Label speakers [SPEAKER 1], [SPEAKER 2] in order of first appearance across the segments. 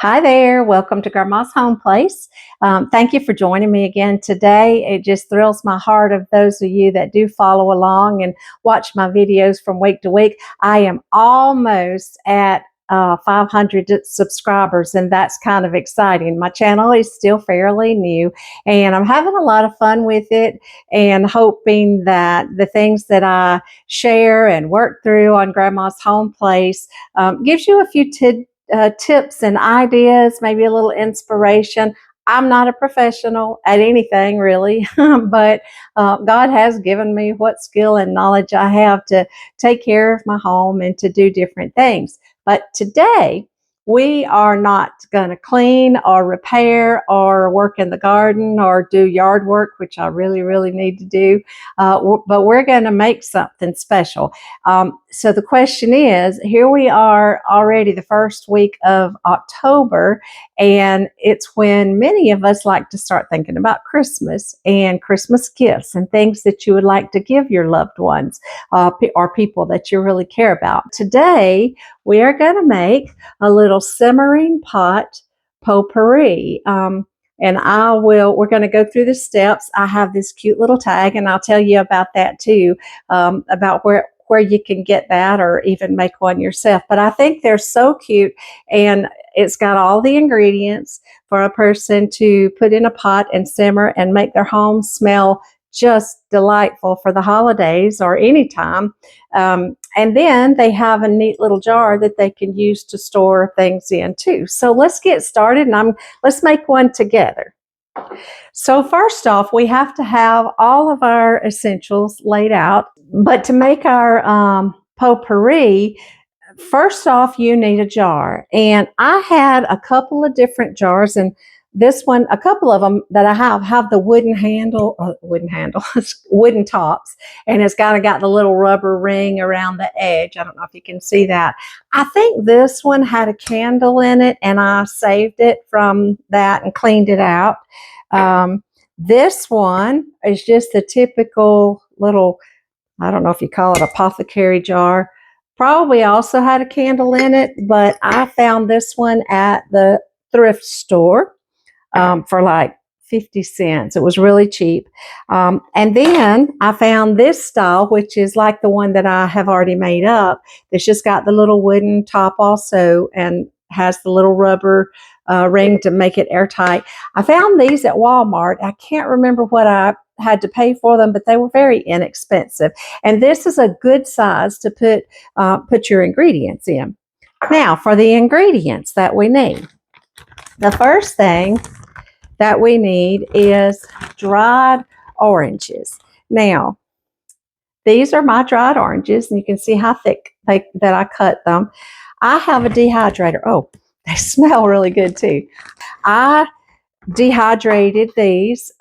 [SPEAKER 1] Hi there, welcome to Grandma's Home Place. Thank you for joining me again today. It just thrills my heart of those of you that do follow along and watch my videos from week to week. I am almost at 500 subscribers, and that's kind of exciting. My channel is still fairly new, and I'm having a lot of fun with it and hoping that the things that I share and work through on Grandma's Home Place gives you a few tips and ideas, maybe a little inspiration. I'm not a professional at anything really, but God has given me what skill and knowledge I have to take care of my home and to do different things. But today, we are not going to clean or repair or work in the garden or do yard work, which I really need to do, but we're going to make something special. So the question is, here we are already the first week of October, and it's when many of us like to start thinking about Christmas and Christmas gifts and things that you would like to give your loved ones or people that you really care about. Today, we are going to make a little simmering pot potpourri. And we're going to go through the steps. I have this cute little tag, and I'll tell you about that too, about where you can get that or even make one yourself. But I think they're so cute, and it's got all the ingredients for a person to put in a pot and simmer and make their home smell just delightful for the holidays or anytime. And then they have a neat little jar that they can use to store things in too. So let's get started, and let's make one together. So first off, we have to have all of our essentials laid out. But to make our potpourri, first off, you need a jar. And I had a couple of different jars, and this one, a couple of them that I have the wooden tops, and it's got the little rubber ring around the edge. I don't know if you can see that. I think this one had a candle in it, and I saved it from that and cleaned it out. This one is just the typical little, I don't know if you call it apothecary jar. Probably also had a candle in it, but I found this one at the thrift store for like 50 cents. It was really cheap. And then I found this style, which is like the one that I have already made up. It's just got the little wooden top also and has the little rubber ring to make it airtight. I found these at Walmart. I can't remember what I had to pay for them, but they were very inexpensive. And this is a good size to put your ingredients in. Now, for the ingredients that we need. The first thing that we need is dried oranges. Now, these are my dried oranges, and you can see how thick that I cut them. I have a dehydrator. Oh, they smell really good too. I dehydrated these.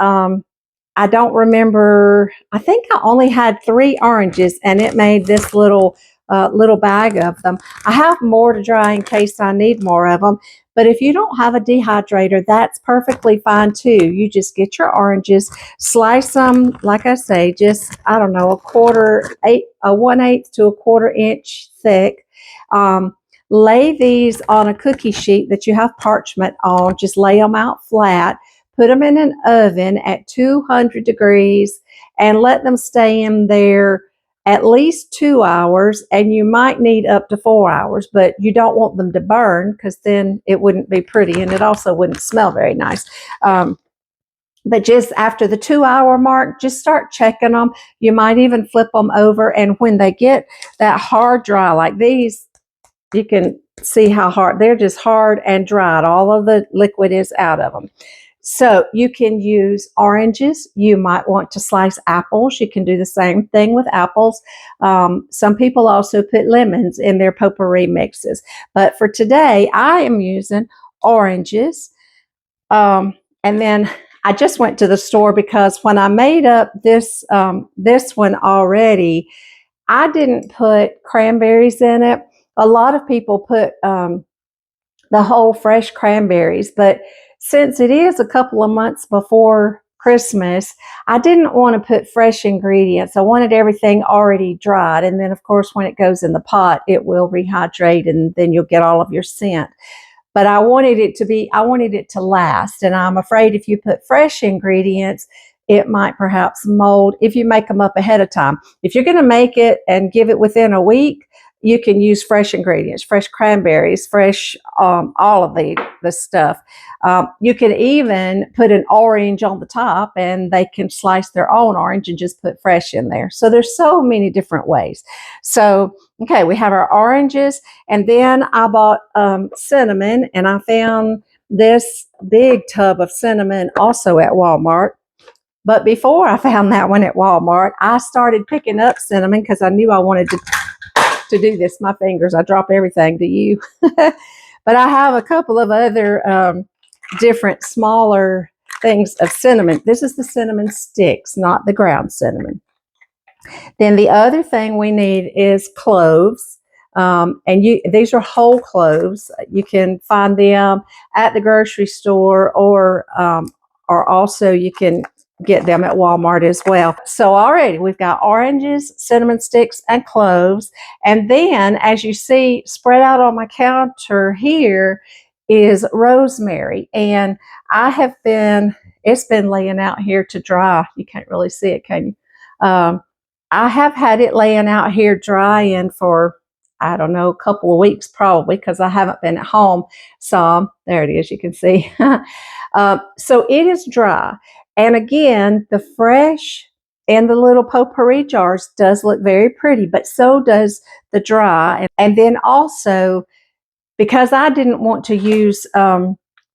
[SPEAKER 1] I don't remember. I think I only had 3 oranges, and it made this little bag of them. I have more to dry in case I need more of them. But if you don't have a dehydrator, that's perfectly fine too. You just get your oranges, slice them, like I say, just, I don't know, 1/8 to 1/4 inch thick. Lay these on a cookie sheet that you have parchment on. Just lay them out flat. Put them in an oven at 200 degrees and let them stay in there at least 2 hours, and you might need up to 4 hours, but you don't want them to burn because then it wouldn't be pretty, and it also wouldn't smell very nice. But just after the 2-hour mark, just start checking them. You might even flip them over, and when they get that hard dry like these, you can see how hard, they're just hard and dried. All of the liquid is out of them. So you can use oranges. You might want to slice apples. You can do the same thing with apples. Some people also put lemons in their potpourri mixes. But for today, I am using oranges. And then I just went to the store because when I made up this one already, I didn't put cranberries in it. A lot of people put the whole fresh cranberries, but since it is a couple of months before Christmas, I didn't want to put fresh ingredients. I wanted everything already dried. And then, of course, when it goes in the pot, it will rehydrate, and then you'll get all of your scent. but I wanted it to last. And I'm afraid if you put fresh ingredients, it might perhaps mold if you make them up ahead of time. If you're going to make it and give it within a week, you can use fresh ingredients, fresh cranberries, fresh all of the stuff. You can even put an orange on the top, and they can slice their own orange and just put fresh in there. So there's so many different ways. So, okay, we have our oranges, and then I bought cinnamon, and I found this big tub of cinnamon also at Walmart. But before I found that one at Walmart, I started picking up cinnamon because I knew I wanted to do this. My fingers, I drop everything to you. But I have a couple of other different smaller things of cinnamon. This is the cinnamon sticks, not the ground cinnamon. Then the other thing we need is cloves. These are whole cloves. You can find them at the grocery store, or also you can get them at Walmart as well. So already we've got oranges, cinnamon sticks, and cloves. And then, as you see spread out on my counter here, is rosemary. And it's been laying out here to dry. You can't really see it, can you? I have had it laying out here drying for, I don't know, a couple of weeks probably, because I haven't been at home some. There it is, you can see. So it is dry. And again, the fresh in the little potpourri jars does look very pretty, but so does the dry. And then also, because I didn't want to use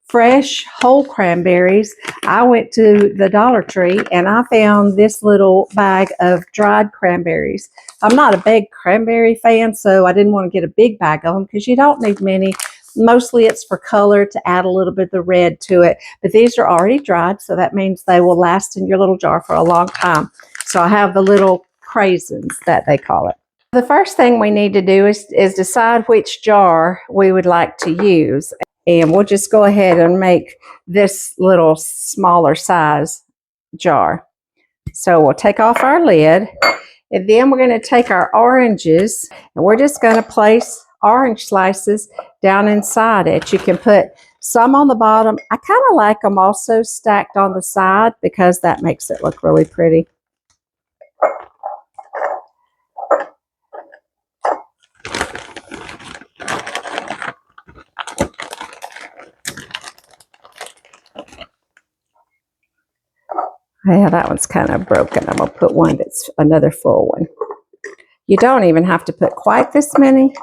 [SPEAKER 1] fresh whole cranberries, I went to the Dollar Tree and I found this little bag of dried cranberries. I'm not a big cranberry fan, so I didn't want to get a big bag of them because you don't need many. Mostly it's for color, to add a little bit of the red to it. But these are already dried, so that means they will last in your little jar for a long time. So I have the little craisins, that they call it. The first thing we need to do is decide which jar we would like to use. And we'll just go ahead and make this little smaller size jar. So we'll take off our lid, and then we're going to take our oranges, and we're just going to place orange slices down inside it. You can put some on the bottom. I kind of like them also stacked on the side because that makes it look really pretty. Yeah, that one's kind of broken. I'm going to put one that's another full one. You don't even have to put quite this many.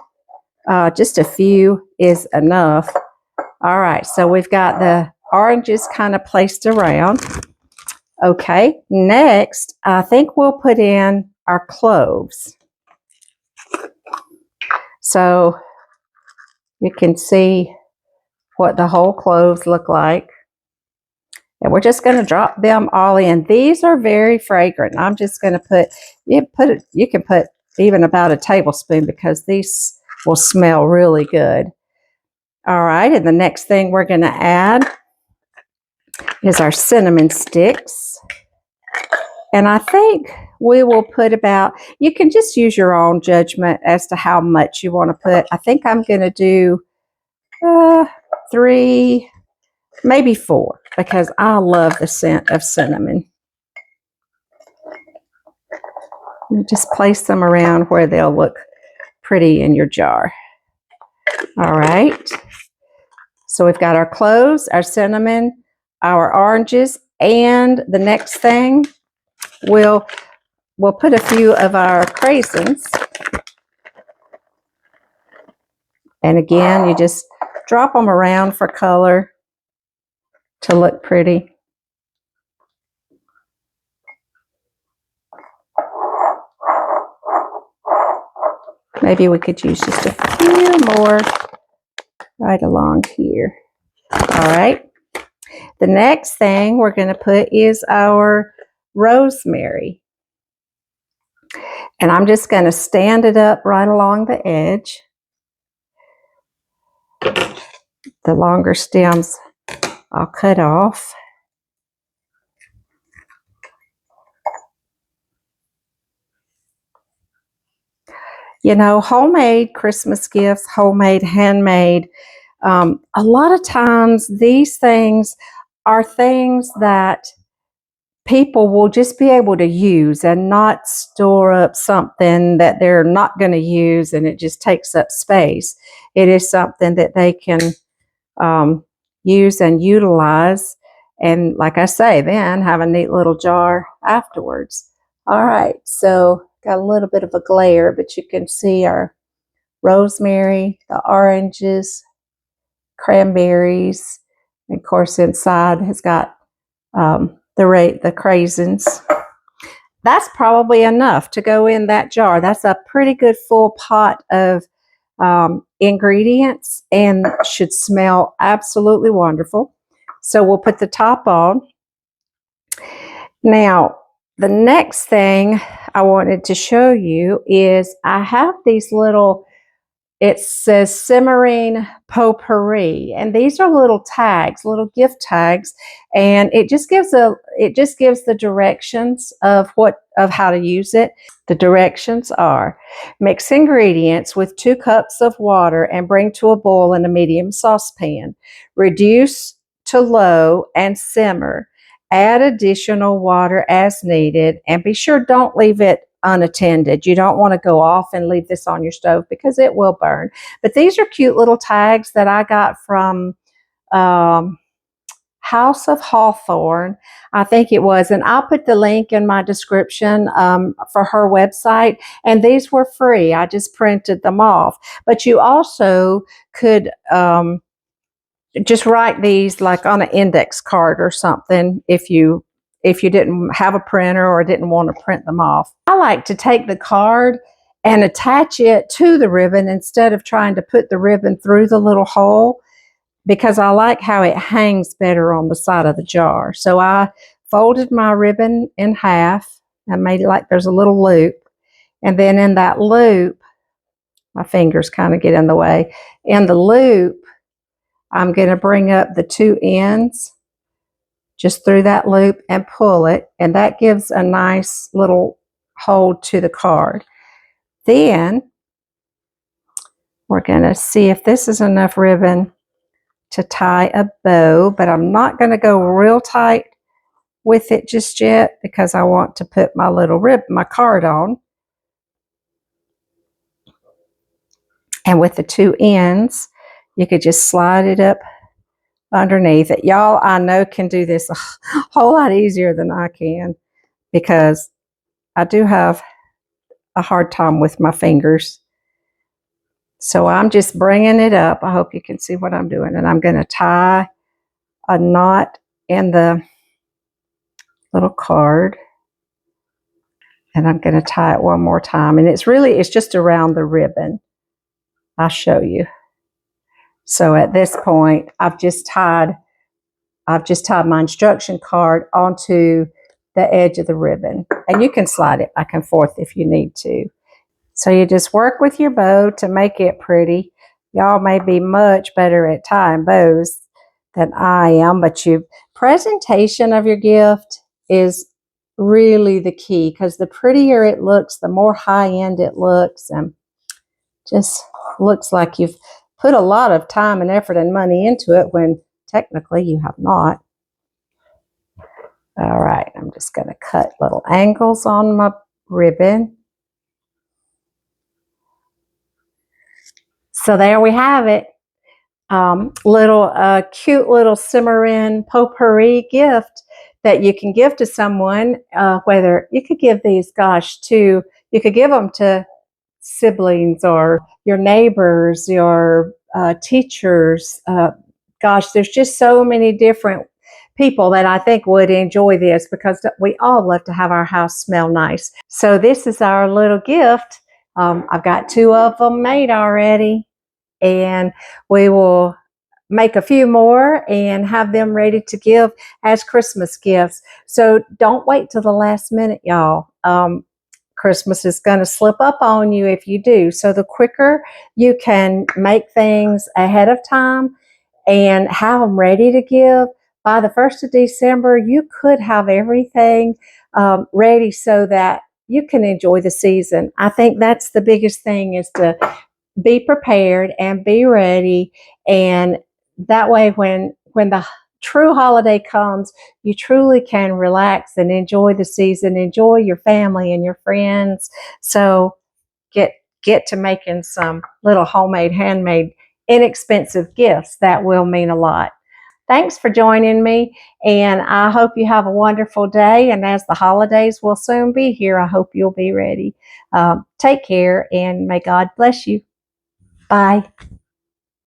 [SPEAKER 1] Just a few is enough. All right, so we've got the oranges kind of placed around. Okay, next, I think we'll put in our cloves. So you can see what the whole cloves look like. And we're just going to drop them all in. These are very fragrant. I'm just going to you can put even about a tablespoon because these will smell really good. All right, and the next thing we're going to add is our cinnamon sticks. And I think we will put about, you can just use your own judgment as to how much you want to put. I think I'm going to do 3, maybe 4, because I love the scent of cinnamon. You just place them around where they'll look pretty in your jar. All right. So we've got our cloves, our cinnamon, our oranges, and the next thing, we'll put a few of our craisins. And again, you just drop them around for color to look pretty. Maybe we could use just a few more right along here. All right. The next thing we're going to put is our rosemary. And I'm just going to stand it up right along the edge. The longer stems I'll cut off. You know, homemade Christmas gifts, homemade, handmade, A lot of times these things are things that people will just be able to use and not store up something that they're not going to use and it just takes up space. It is something that they can um, use and utilize. And like I say, then have a neat little jar afterwards. All right, so got a little bit of a glare, but you can see our rosemary, the oranges, cranberries, and of course inside has got the craisins. That's probably enough to go in that jar. That's a pretty good full pot of ingredients and should smell absolutely wonderful. So we'll put the top on. Now, the next thing I wanted to show you is I have these little, it says Simmering Potpourri, and these are little tags, little gift tags, and it just gives the directions of how to use it. The directions are: mix ingredients with 2 cups of water and bring to a boil in a medium saucepan. Reduce to low and simmer. Add additional water as needed, and be sure don't leave it unattended. You don't want to go off and leave this on your stove because it will burn. But these are cute little tags that I got from House of Hawthorne, I think it was, and I'll put the link in my description for her website, and these were free. I just printed them off. But you also could just write these like on an index card or something if you didn't have a printer or didn't want to print them off. I like to take the card and attach it to the ribbon instead of trying to put the ribbon through the little hole, because I like how it hangs better on the side of the jar. So I folded my ribbon in half and made it like there's a little loop. And then in that loop, my fingers kind of get in the way. In the loop, I'm going to bring up the 2 ends just through that loop and pull it. And that gives a nice little hold to the card. Then we're going to see if this is enough ribbon to tie a bow, but I'm not going to go real tight with it just yet because I want to put my little my card on. And with the 2 ends, you could just slide it up underneath it. Y'all, I know, can do this a whole lot easier than I can because I do have a hard time with my fingers. So I'm just bringing it up. I hope you can see what I'm doing. And I'm going to tie a knot in the little card. And I'm going to tie it one more time. And it's just around the ribbon. I'll show you. So at this point, I've just tied my instruction card onto the edge of the ribbon. And you can slide it back and forth if you need to. So you just work with your bow to make it pretty. Y'all may be much better at tying bows than I am, but presentation of your gift is really the key, because the prettier it looks, the more high-end it looks, and just looks like you've put a lot of time and effort and money into it when technically you have not. All right, I'm just going to cut little angles on my ribbon. So there we have it. Cute little Simmering Potpourri gift that you can give to someone. Whether you could give these, you could give them to siblings or your neighbors, your teachers. There's just so many different people that I think would enjoy this, because we all love to have our house smell nice. So this is our little gift. I've got 2 of them made already, and we will make a few more and have them ready to give as Christmas gifts. So don't wait till the last minute, y'all. Christmas is going to slip up on you if you do. So the quicker you can make things ahead of time and have them ready to give, by the 1st of December, you could have everything ready so that you can enjoy the season. I think that's the biggest thing, is to be prepared and be ready. And that way, when the true holiday comes, you truly can relax and enjoy the season, enjoy your family and your friends. So get get to making some little homemade, handmade, inexpensive gifts. That will mean a lot. Thanks for joining me, and I hope you have a wonderful day. And as the holidays will soon be here, I hope you'll be ready. Take care, and may God bless you. Bye.